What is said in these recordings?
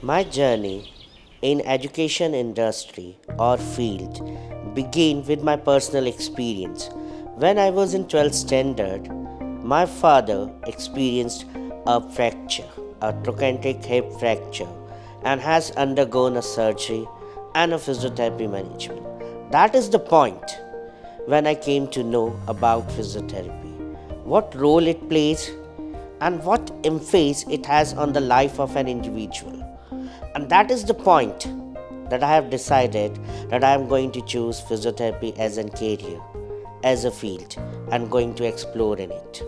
My journey in education industry or field began with my personal experience. When I was in 12th standard, my father experienced a fracture, a trochanteric hip fracture, and has undergone a surgery and a physiotherapy management. That is the point when I came to know about physiotherapy, what role it plays, and what emphasis it has on the life of an individual. And that is the point that I have decided that I am going to choose physiotherapy as a career, as a field, and going to explore in it.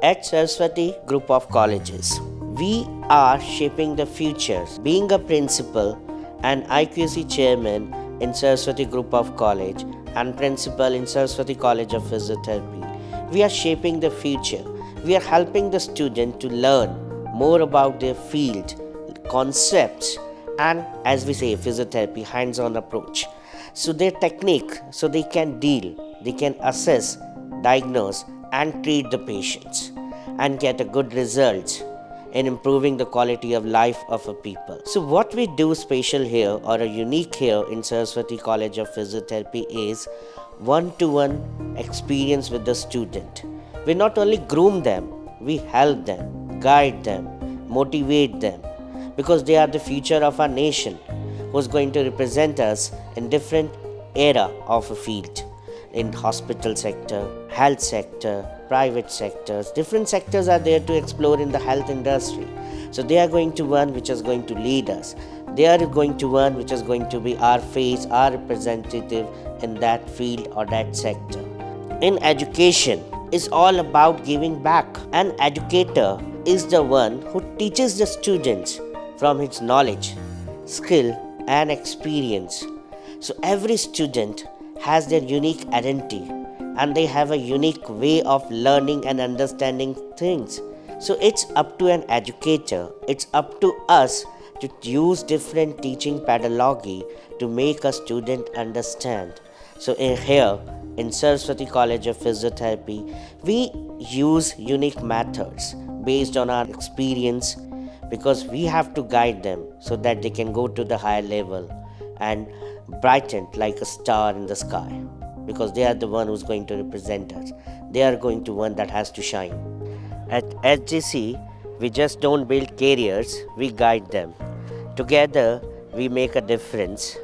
At Saraswati Group of Colleges, we are shaping the future. Being a principal and IQC chairman in Saraswati Group of College and principal in Saraswati College of Physiotherapy, we are shaping the future. We are helping the student to learn more about their field, concepts, and as we say, physiotherapy, hands-on approach. So their technique, so they can deal, they can assess, diagnose, and treat the patients and get a good result in improving the quality of life of a people. So what we do special here or a unique here in Saraswati College of Physiotherapy is one-to-one experience with the student. We not only groom them, we help them, guide them, motivate them, because they are the future of our nation who's going to represent us in different era of a field, in hospital sector, health sector, private sectors. Different sectors are there to explore in the health industry. So they are going to one which is going to lead us. They are going to one which is going to be our face, our representative in that field or that sector. In education is all about giving back. An educator is the one who teaches the students from his knowledge, skill, and experience. So every student has their unique identity and they have a unique way of learning and understanding things. So it's up to an educator, it's up to us to use different teaching pedagogy to make a student understand. So here in Saraswati College of Physiotherapy, we use unique methods based on our experience, because we have to guide them so that they can go to the higher level and brighten like a star in the sky, because they are the one who's going to represent us. They are going to one that has to shine. At SGC, we just don't build careers, we guide them. Together, we make a difference.